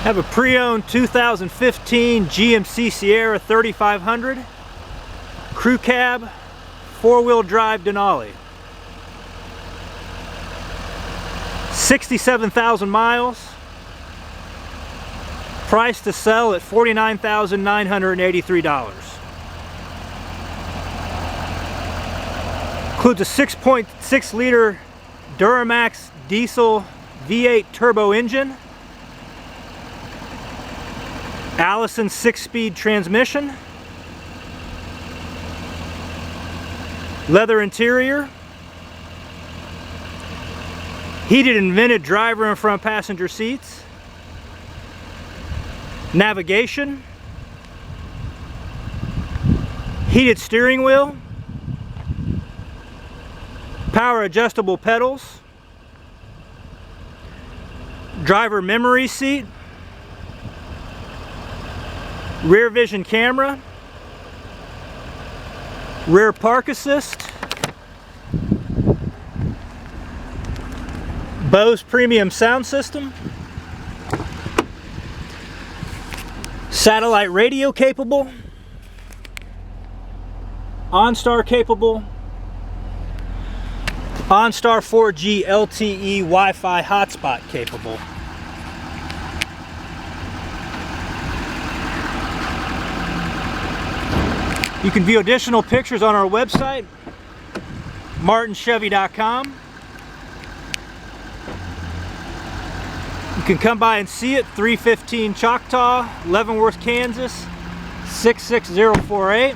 Have a pre-owned 2015 GMC Sierra 3500 crew cab, four-wheel drive Denali. 67,000 miles. Price to sell at $49,983. Includes a 6.6 liter Duramax diesel V8 turbo engine, Allison 6-speed transmission, leather interior, heated and vented driver and front passenger seats, navigation, heated steering wheel, power adjustable pedals, driver memory seat, rear vision camera, rear park assist, Bose premium sound system, satellite radio capable, OnStar capable, OnStar 4G LTE Wi-Fi hotspot capable. You can view additional pictures on our website, martinchevy.com. You can come by and see it, 315 Choctaw, Leavenworth, Kansas, 66048.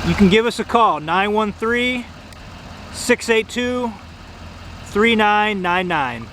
You can give us a call, 913-682-3999.